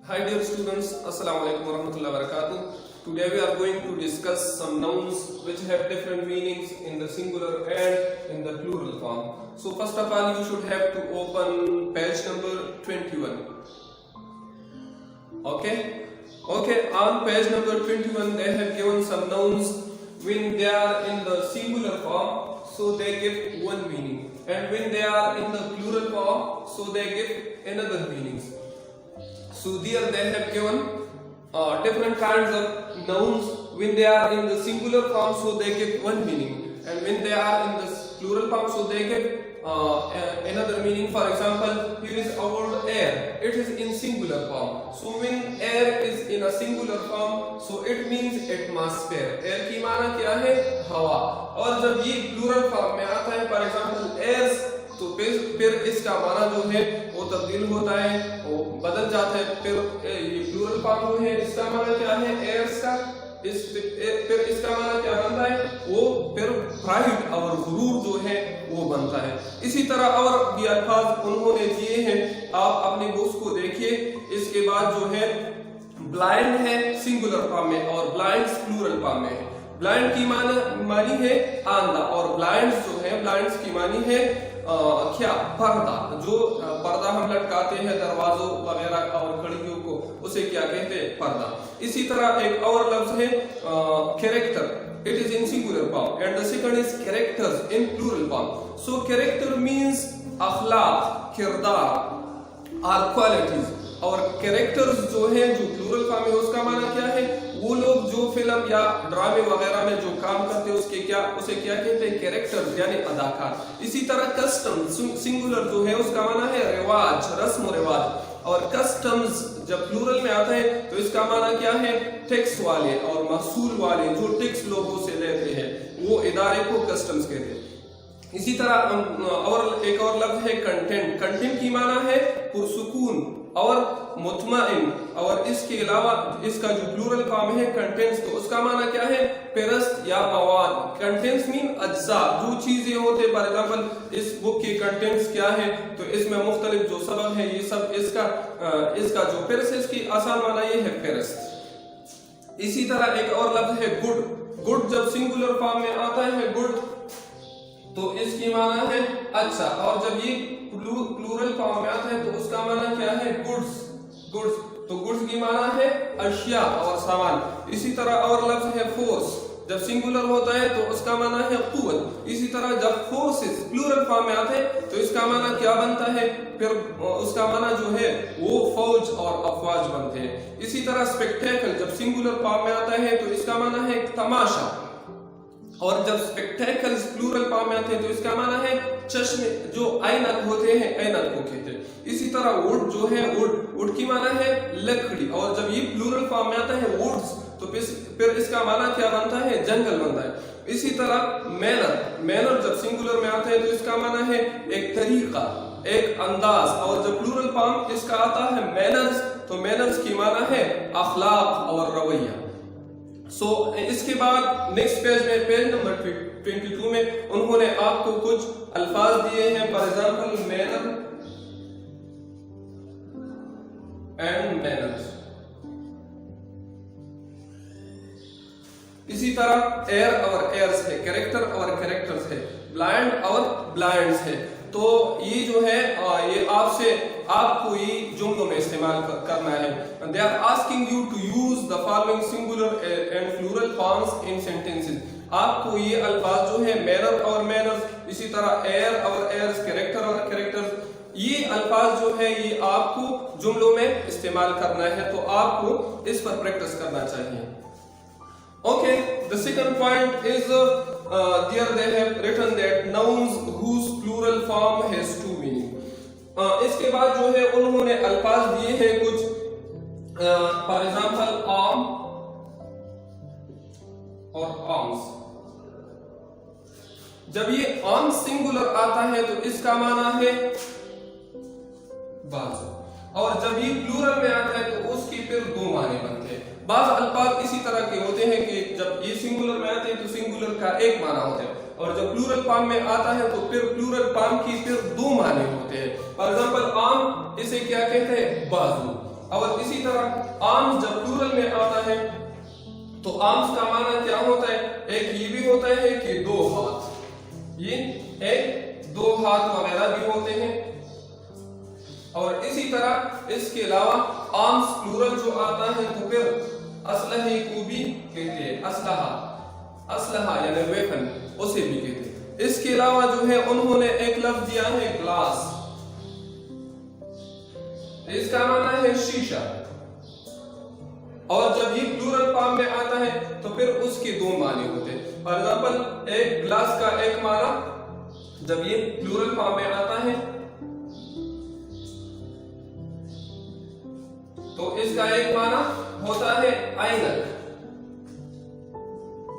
Hi dear students, Assalamu alaikum warahmatullahi wabarakatuh. Today we are going to discuss some nouns which have different meanings in the singular and in the plural form. So first of all you should have to open page number 21. Okay, on page number 21 they have given some nouns. When they are in the singular form, so they give one meaning, and when they are in the plural form, so they give another meanings. So there they have given different kinds of nouns. When they are in the singular form, so they give one meaning, and when they are in the plural form, so they give another meaning. For example, here is our word air. It is in singular form. So when air is in a singular form, so it means atmosphere. Air की माना क्या है? हवा. और जब ये plural form में आता है, for example airs, तो फिर इसका माना जो है वो तब्दील होता है, वो बदल जाता है. फिर ये प्लूरल फॉर्म जो है इसका माना क्या है? एयर्स का. फिर इसका माना क्या बनता है? वो फिर प्राइड और गुरूर जो है वो बनता है. इसी तरह और भी अल्फाज उन्होंने दिए हैं, आप अपनी बुक्स को देखिए. इसके बाद जो है ब्लाइंड है सिंगुलर फॉर्म में और ब्लाइंड्स प्लूरल फॉर्म में है. ब्लाइंड की मानी है आंधा, और ब्लाइंड्स जो है ब्लाइंड्स की मानी है क्या? पर्दा. जो पर्दा हम लटकाते हैं दरवाजों वगैरह और खिड़कियों को, उसे क्या कहते हैं? पर्दा. इसी तरह एक और लफ्ज है character. It is in singular form, and the second is characters in plural form. So character means अखलाक, किरदार और qualities. और कैरेक्टर्स जो है जो प्लूरल फॉर्म है उसका माना क्या है? वो लोग जो फिल्म या ड्रामे वगैरह में जो काम करते हैं उसे क्या कहते हैं? कैरेक्टर्स यानी अदाकार. इसी तरह कस्टम सिंगुलर जो है उसका माना है रिवाज, रस्म रिवाज. और कस्टम्स जब प्लूरल में आता है तो इसका माना क्या है? टैक्स वाले और महसूल वाले जो टैक्स लोगों से लेते हैं, वो इदारे को कस्टम्स कहते हैं. इसी तरह और एक और लफ्ज है कंटेंट. कंटेंट की माना है पुरसुकून और मुतमइन. और इसके अलावा इसका जो प्लूरल फॉर्म है कंटेंट्स, तो उसका माना क्या है? पेरस्त या मवाद. कंटेंट्स मीन अज्जा, जो चीजें होते. फॉर एग्जांपल इस बुक के कंटेंट्स क्या है, तो इसमें मुख्तलिफ जो सबक है ये सब इसका जो पेरस्त, इसकी आसान माना ये है पेरस्त. इसी तरह एक और लफ्ज है गुड. गुड जब सिंगुलर फॉर्म में आता है गुड, तो इसकी माना है अच्छा. और जब ये प्लूरल फॉर्म में आता है तो उसका माना क्या है? गुड्स. तो गुड्स की माना है अशिया और सामान. इसी तरह और लफ्ज है फोर्स. जब सिंगुलर होता है तो उसका माना है कुव्वत. इसी तरह जब फोर्सेस प्लूरल फॉर्म में आते हैं तो इसका माना क्या बनता है? फिर उसका माना जो है वो फौज और अफवाज बनते हैं. इसी तरह स्पेक्टेकल जब सिंगुलर फॉर्म में आता है तो इसका माना है तमाशा. और जब स्पेक्टेकल्स प्लूरल फॉर्म में आते हैं तो इसका माना है चश्मे, जो ऐनक होते हैं, ऐनक को कहते हैं. इसी तरह वुड जो है वुड की माना है लकड़ी. और जब ये प्लूरल फॉर्म में आता है वुड्स, तो फिर इसका माना क्या बनता है? जंगल बनता है. इसी तरह मैनर जब सिंगुलर में आता है तो इसका माना है एक तरीका, एक अंदाज. और जब प्लूरल फॉर्म इसका आता है मैनर्स, तो मैनर्स की माना है अखलाक और रवैया. सो इसके बाद नेक्स्ट पेज में पेज नंबर 22 में उन्होंने आपको कुछ अल्फाज दिए हैं. For example manner and manners. इसी तरह एयर और एयर्स है, कैरेक्टर और कैरेक्टर्स है, ब्लाइंड और ब्लाइंड्स है. तो ये जो है ये आपको ये जुमलों में इस्तेमाल करना है. They are asking you to use the following singular and plural forms in sentences. आपको ये अल्फाज जो है मैनर और मैनर्स, इसी तरह एयर और एयर्स, कैरेक्टर और कैरेक्टर्स, ये अल्फाज जो है ये आपको जुमलों में इस्तेमाल करना है. तो आपको इस पर प्रैक्टिस करना चाहिए. Okay, the second point is there they have written that nouns whose plural form has two meaning. इसके बाद जो है उन्होंने अल्फाज दिए हैं कुछ. फॉर एग्जांपल आर्म और आर्म्स. जब ये आर्म्स सिंगुलर आता है तो इसका माना है बाजू, और जब ये प्लूरल में आता है तो उसकी फिर दो माने बनते हैं. बाज अल्फाज इसी तरह के होते हैं कि जब ये सिंगुलर में आते हैं तो सिंगुलर का एक माना होता है, और जब प्लूरल फॉर्म में आता है तो फिर प्लूरल फॉर्म की फिर दो माने होते हैं. फॉर एग्जांपल आर्म, इसे क्या कहते हैं? बाजू. और इसी तरह आर्म्स जब प्लूरल में आता है तो आर्म्स का माना क्या होता है, एक ये भी होता है कि दो हाथ, ये एक दो हाथ वगैरह भी होते हैं। और इसी तरह इसके अलावा आर्म्स प्लूरल जो आता है तो फिर असलहे को भी कहते हैं, असलहा यानी वेपन, उसे भी कहते हैं। इसके अलावा जो है उन्होंने एक लफ्ज दिया है ग्लास, इसका माना है शीशा, और जब ये प्लूरल फॉर्म में आता है तो फिर उसके दो माने होते हैं। फॉर एग्जांपल एक ग्लास का एक माना जब ये प्लूरल फॉर्म में आता है तो इसका एक माना होता है ऐनक,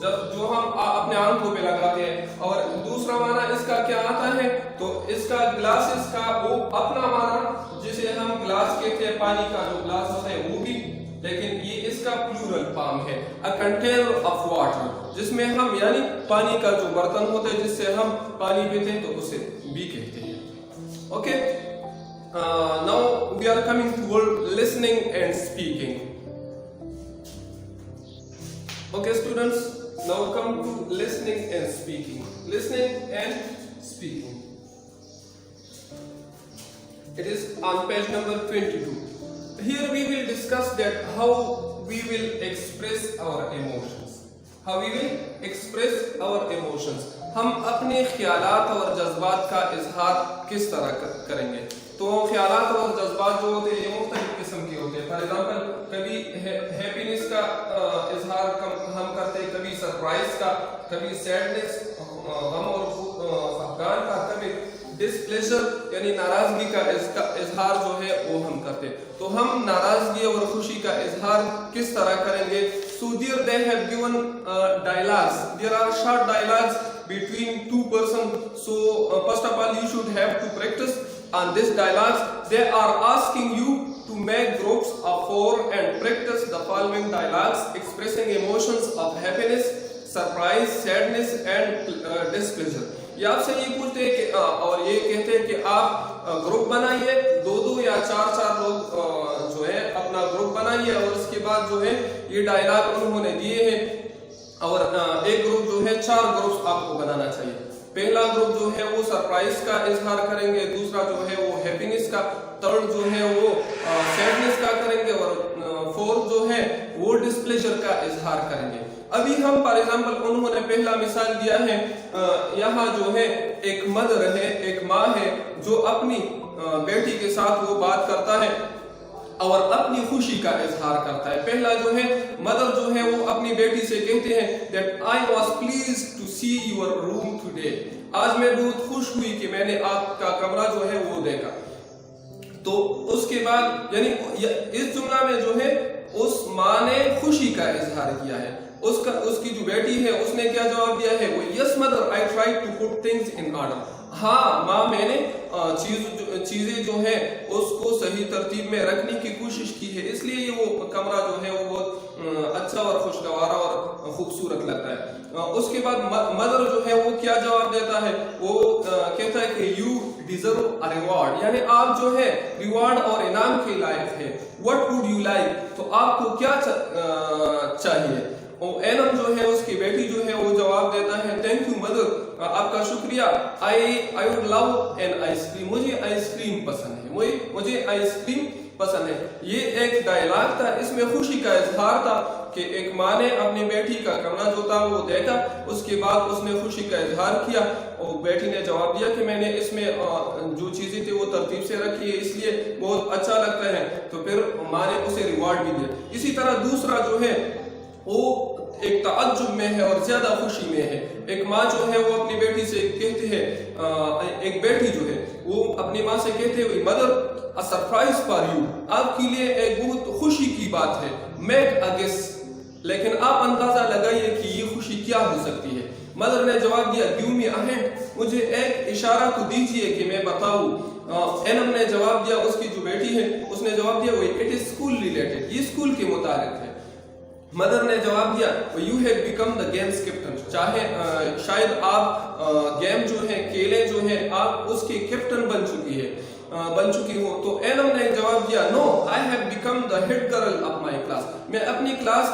जब जो हम अपने आंखों पे लगाते हैं, और दूसरा माना इसका क्या आता है तो इसका ग्लासेस का वो अपना माना जिसे हम ग्लास कहते हैं, पानी का जो ग्लास होता है वो भी, लेकिन ये इसका प्लूरल फॉर्म है, अ कंटेनर ऑफ वाटर, जिसमें हम यानी पानी का जो बर्तन होता है जिससे हम पानी पीते हैं तो उसे भी कहते हैं। Okay, now we are coming toward listening and speaking. Okay students, now come to listening and speaking. Listening and speaking. It is on page number 22. Here we will discuss that how we will express our emotions. How we will express our emotions. हम अपने ख्यालात और जज्बात का इजहार किस तरह करेंगे। तो ख्यालात और जज्बात जो होते हैं ये मुख्तलिफ किस्म के होते हैं। फॉर एग्जाम्पल कभी हैप्पीनेस का इजहार हम करते हैं, कभी सरप्राइज का, कभी सैडनेस गम और खफगान का, कभी डिस्प्लेजर यानी नाराजगी का इजहार जो है वो हम करते हैं। तो हम नाराजगी और खुशी का इजहार किस तरह करेंगे। So there they have given dialogues. There are short dialogues between two persons. So first of all you should have to practice on this dialogues. They are asking you to make groups of 4 and practice the following dialogues expressing emotions of happiness, surprise, sadness and displeasure. ये आपसे ये पूछते हैं कि और ये कहते हैं कि आप ग्रुप बनाइए, 2-2 या 4-4 लोग जो है अपना ग्रुप बनाइए, और उसके बाद जो है ये डायलॉग उन्होंने दिए हैं, और एक ग्रुप जो है 4 ग्रुप्स आपको बनाना चाहिए। पहला ग्रुप जो है वो सरप्राइज का इजहार करेंगे, दूसरा जो है वो हैप्पीनेस का, थर्ड जो है वो सैडनेस का करेंगे, और फोर्थ जो है वो डिस्प्लेजर का इजहार करेंगे। अभी हम फॉर एग्जांपल उन्होंने पहला मिसाल दिया है, यहाँ जो है एक मदर है, एक माँ है जो अपनी बेटी के साथ वो बात करता है और अपनी खुशी का इजहार करता है। पहला जो है मदर जो है वो अपनी बेटी से कहते हैं that I was pleased to see your room today. आज मैं बहुत खुश हुई कि मैंने आपका कमरा जो है वो देखा। तो उसके बाद यानी इस जुमला में जो है उस माँ ने खुशी का इजहार किया है। उसकी जो बेटी है उसने क्या जवाब दिया है, वो yes mother I try to put things in order. हाँ माँ, मैंने चीजें जो है उसको सही तरतीब में रखने की कोशिश की है, इसलिए ये वो कमरा जो है वो बहुत अच्छा और खुशगवार और खूबसूरत लगता है। उसके बाद मदर जो है वो क्या जवाब देता है, वो कहता है कि यू डिजर्व अ रिवॉर्ड, यानी आप जो है रिवॉर्ड और इनाम के लायक है। व्हाट वुड यू लाइक, तो आपको क्या चाहिए। और एनम जो है उसकी बेटी जो है वो जवाब देता है थैंक यू मदर, आपका शुक्रिया, I would love an ice cream, मुझे आइसक्रीम पसंद है, मुझे आइसक्रीम पसंद है। ये एक डायलॉग था, इसमें खुशी का इजहार था कि एक माँ ने अपनी बेटी का कमरा जो था वो देखा, उसके बाद उसने खुशी का इजहार किया और बेटी ने जवाब दिया कि मैंने इसमें जो चीजें थी वो तरतीब से रखी है, इसलिए बहुत अच्छा लगता है। तो फिर माँ ने उसे रिवॉर्ड भी दिया। इसी तरह दूसरा जो है वो एक ताज्जुब में है और ज्यादा खुशी में है। एक माँ जो है वो अपनी बेटी से कहती है, एक बेटी जो है वो अपनी माँ से कहते हुए mother a surprise for you, आपके लिए एक बहुत खुशी की बात है, मेक अ गेस, लेकिन आप अंदाजा लगाइए कि ये खुशी क्या हो सकती है। मदर ने जवाब दिया गिव मी अ हिंट, मुझे एक इशारा तो दीजिए कि मैं बताऊं। एनम ने जवाब दिया, उसकी जो बेटी है उसने जवाब दिया वो इट इज स्कूल रिलेटेड, ये स्कूल के मुतालिक है। मदर ने जवाब दिया you have become the games captain, चाहे शायद आप गेम जो है खेलें जो है आप उसके कैप्टन बन चुकी हो। तो एनम ने जवाब दिया no I have become the head girl of my class, मैं अपनी क्लास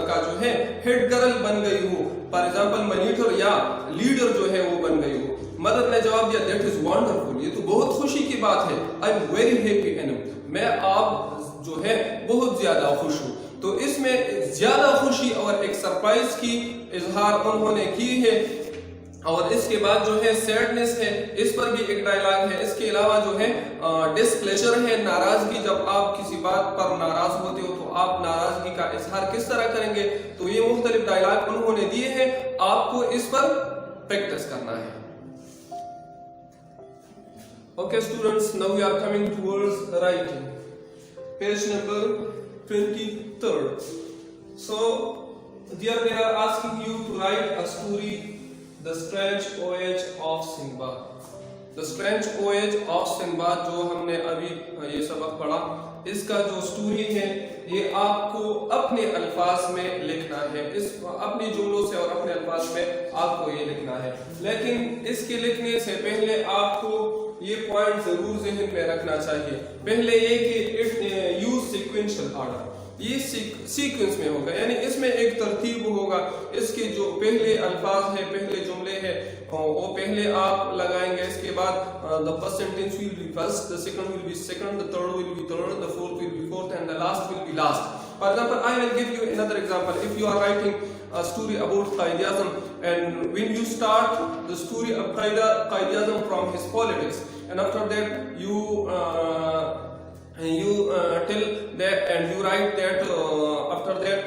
का जो है हेड गर्ल बन गई हूँ, फॉर एग्जांपल मॉनिटर या लीडर जो है वो बन गई हूँ। मदर ने जवाब दिया दैट इज वंडरफुल, ये तो बहुत खुशी की बात है, I am very happy annum, मैं आप जो है बहुत ज्यादा खुश हूँ। तो इसमें ज्यादा खुशी और एक सरप्राइज की इजहार उन्होंने की है। और इसके बाद जो है सैडनेस है, इस पर भी एक डायलॉग है। इसके अलावा जो है डिस्प्लेजर है, नाराजगी, जब आप किसी बात पर नाराज होते हो तो आप नाराजगी का इजहार किस तरह करेंगे, तो ये मुख्तलिफ डायलॉग उन्होंने दिए हैं, आपको इस पर प्रैक्टिस करना है। Okay students, now we are coming towards writing, page number 23rd. So there they are asking you to write a story, The Strange Voyage of Sinbad. The Strange Voyage of Sinbad जो हमने अभी ये सबक पढ़ा, इसका जो story है ये आपको अपने अल्फाज में लिखना है, इस अपनी जुमलों से और अपने अल्फाज में आपको ये लिखना है। लेकिन इसके लिखने से पहले आपको ये पॉइंट जरूर ज़हन में रखना चाहिए। पहले ये कि यूज सीक्वेंशियल ऑर्डर, ये सीक्वेंस में होगा, यानी इसमें एक तरतीब होगा। इसके जो पहले अल्फाज है, पहले जुमले हैं, वो पहले आप लगाएंगे, इसके बाद the first sentence will be first, the second will be second, the third will be third, the fourth will be fourth, and the last will be last. For example, I will give you another example. If you are writing a story about Qaid-e-Azam, and when you start the story of Qaid-e-Azam from his politics, and after that you tell that and you write that after that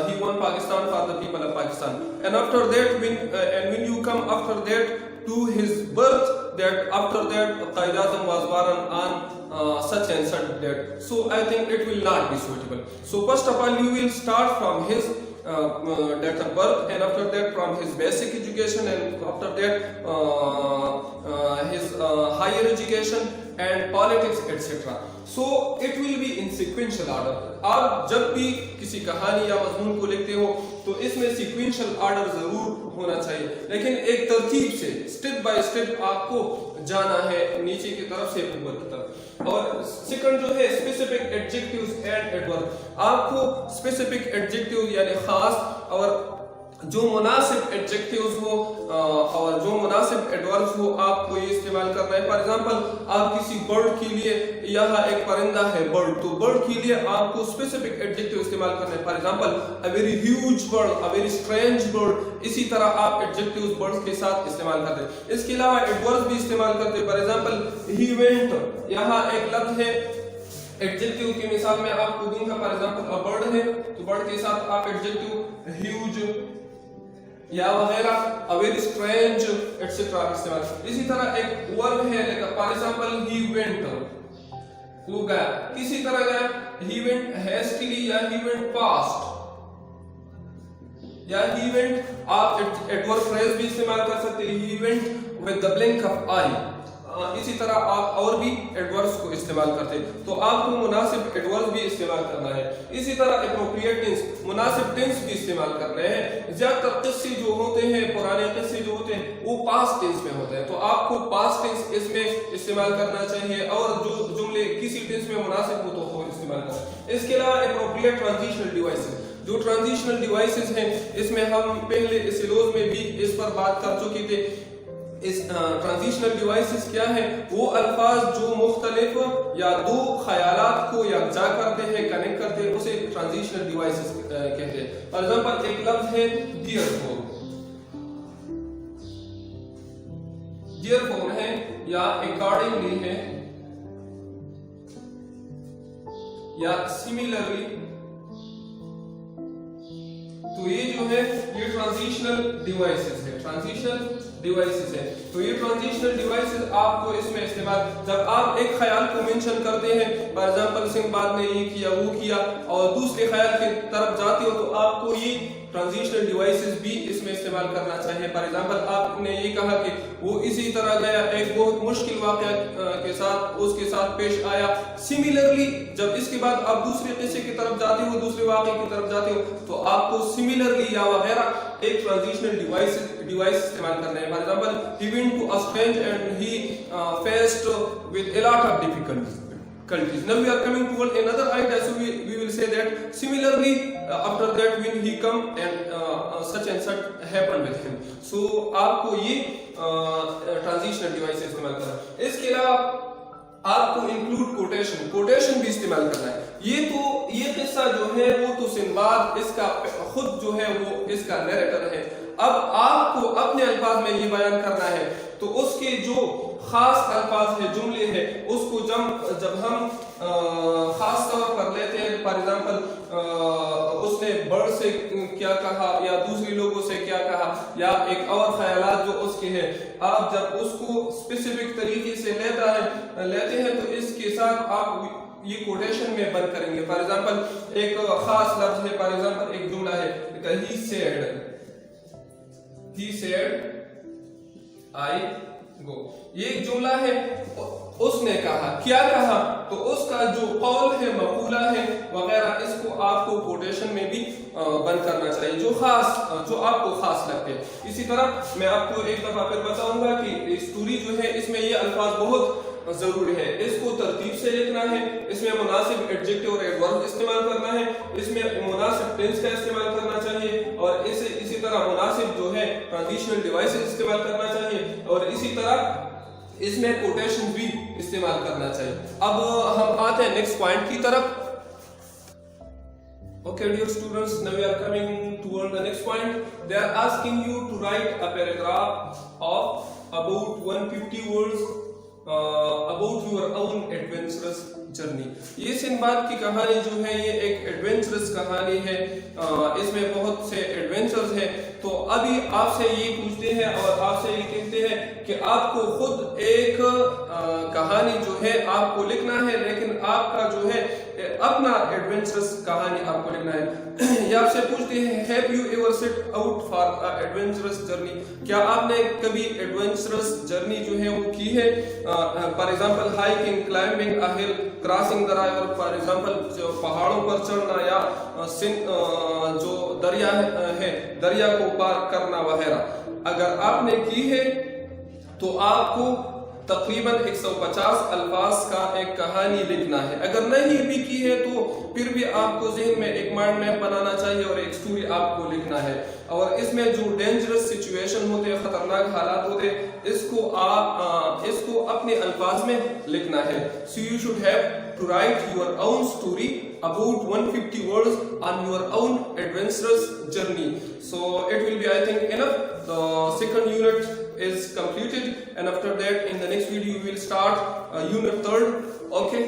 he won Pakistan for the people of Pakistan, and after that when you come after that to his birth, that after that Qaid-e-Azam was born on such and such date. So I think it will not be suitable. So first of all you will start from his date of birth, and after that from his basic education, and after that his higher education and politics etc. So it will be in sequential order. आप जब भी किसी कहानी या मजमून को लिखते हो तो इसमें sequential order जरूर होना चाहिए, लेकिन एक तरतीब से स्टेप बाय स्टेप आपको जाना है, नीचे की तरफ से ऊपर की तरफ। और सेकंड जो है स्पेसिफिक एडजेक्टिव्स एंड एडवर्ब, आपको स्पेसिफिक एडजेक्टिव यानी खास और जो मुनासिब एडजेक्टिव्स हो और जो मुनासिब एडवर्ब्स हो आपको ये इस्तेमाल करना है। फॉर एग्जांपल आप किसी बर्ड के लिए, यहाँ एक परिंदा है बर्ड, तो बर्ड के लिए आपको स्पेसिफिक एडजेक्टिव इस्तेमाल करना है। For example a very huge bird, a very strange bird, इसी तरह आप एडजेक्टिव्स बर्ड्स के साथ इस्तेमाल करते हैं। इसके अलावा एडवर्ब्स भी इस्तेमाल करते हैं। फॉर एग्जांपल ही वेंट, यहाँ एक लफ्ज है, एडजेक्टिव की मिसाल मैं आपको दूंगा। फॉर एग्जांपल अ बर्ड है तो बर्ड के साथ आप एडजेक्टिव ह्यूज या वगैरह, अ वेरी स्ट्रेंज एटसेट्रा इस्तेमाल। इसी तरह एक वर्ब है, फॉर एग्जांपल ही वेंट, वो गया, किसी तरह गया, ही वेंट हेस्टिली या ही वेंट फास्ट या ही वेंट। आप एडवर्ब फ्रेज भी इस्तेमाल कर सकते हैं, he went with the blink of eye. इसी तरह आप और भी एडवर्ब्स को इस्तेमाल करते हैं, तो आपको मुनासिब एडवर्ब भी इस्तेमाल करना है। इसी तरह एप्रोप्रिएट टेंस, मुनासिब टेंस भी इस्तेमाल करने हैं। ज्यादातर किस्से जो होते हैं, पुराने किस्से जो होते हैं वो पास्ट टेंस में होते हैं, तो आपको पास्ट टेंस इसमें इस्तेमाल करना चाहिए, और जो जुमले किसी टेंस में मुनासिब हो तो वो इस्तेमाल करें। इसके अलावा एप्रोप्रिएट ट्रांजिशनल डिवाइसेस, जो ट्रांजिशनल डिवाइसेस हैं इसमें हम पहले इस सिलोज में भी इस पर बात कर चुके थे। इस ट्रांजिशनल डिवाइसेस क्या है, वो अल्फाज जो मुख्तलिफ या दो ख्यालात को यकजा करते हैं, कनेक्ट करते हैं, उसे ट्रांजिशनल डिवाइसेस कहते हैं। फॉर एग्जांपल एक लफ्ज है डियरफोर, डियरफोर है या अकॉर्डिंगली है या सिमिलरली, तो ये जो है ये ट्रांजिशनल डिवाइसेस है, ट्रांजिशनल डिवाइसेस है। तो ये ट्रांजिशनल डिवाइसेस आपको इसमें इस्तेमाल, जब आप एक ख्याल को मेंशन करते हैं, फॉर एग्जांपल सिंबाद ने ये किया वो किया, और दूसरे ख्याल की तरफ जाते हो, तो आपको ये ट्रांजिशनल डिवाइसेस भी इसमें इस्तेमाल करना चाहिए। फॉर एग्जांपल आपने ये कहा कि वो इसी तरह गया, एक बहुत मुश्किल वाक़या के साथ उसके साथ पेश आया, सिमिलरली जब इसके बाद आप दूसरे किस्से की तरफ जाते हो, दूसरे वाक़े की तरफ जाते हो, तो आपको सिमिलरली या वगैरह एक ट्रांजिशनल डिवाइस इस्तेमाल करना है। For example he went to a strange and he faced with a lot of difficulties. Now we are coming toward another idea, so we will say that similarly after that when he come and such and such happened with him. So आपको ये transitional device इस्तेमाल करना है। इसके अलावा आपको include quotation भी इस्तेमाल करना है। ये किस्सा जो है वो तो सिंबाद इसका खुद जो है वो इसका नैरेटर है। अब आपको अपने अल्फाज में ये बयान करना है, तो उसके जो खास अल्फाज है, जुमले हैं, उसको जब हम खास तौर पर लेते हैं, फॉर एग्जांपल उसने बर्ड से क्या कहा या दूसरे लोगों से क्या कहा या एक और ख्यालात जो उसके हैं, आप जब उसको स्पेसिफिक तरीके से लेते हैं तो इसके साथ आप ये कोटेशन में बंद करेंगे। फॉर एग्जांपल एक खास लफ्ज है, फॉर एग्जांपल एक जुमला है, he said I go, ये एक जुमला है, उसने कहा, क्या कहा, तो उसका जो कौल है, मकूला है वगैरह, इसको आपको कोटेशन में भी बंद करना चाहिए, जो आपको खास लगते हैं। इसी तरह मैं आपको एक दफा फिर बताऊंगा कि स्टोरी जो है इसमें ये अल्फाज बहुत जरूरी है, इसको तरतीब से लिखना है, इसमें मुनासिब एडजेक्टिव और एडवर्ब इस्तेमाल करना है, इसमें मुनासिब टेंस का इस्तेमाल करना चाहिए, और इसी तरह मुनासिब जो है ट्रांजिशनल डिवाइसेस इस्तेमाल करना चाहिए, और इसी तरह इसमें कोटेशन भी इस्तेमाल करना चाहिए। अब हम आते हैं नेक्स्ट पॉइंट की तरफ। Okay, dear students, now we are coming toward the next point. They are asking you to write a paragraph of about 150 words about your own adventurous journey. ये सिंबाद की कहानी जो है ये एक एडवेंचरस कहानी है, इसमें बहुत से एडवेंचर्स हैं। तो अभी आपसे ये पूछते हैं और आपसे ये कहते हैं कि आपको खुद एक कहानी जो है आपको लिखना है, लेकिन आपका जो है अपना एडवेंचरस कहानी आपको लिखना है। ये आपसे पूछते हैं, have you ever set out for adventurous journey, क्या आपने कभी एडवेंचरस जर्नी जो है वो की है? For example hiking, climbing a hill, crossing the river, for example जो पहाड़ों पर चढ़ना या जो दरिया है दरिया को पार करना वगैरह। अगर आपने की है तो आपको तकरीबन 150 अल्फाज का एक कहानी लिखना है। अगर नहीं भी की है तो फिर भी आपको ज़हन में एक माइंड मैप बनाना चाहिए और एक स्टोरी आपको लिखना है, और इसमें जो डेंजरस सिचुएशन होते हैं, खतरनाक हालात होते हैं, इसको अपने अल्फाज में लिखना है। So you should have to write your own story about 150 words on your own adventurous journey. So it will be, I think, enough. The second unit is completed, and after that in the next video we will start unit 3rd. Okay.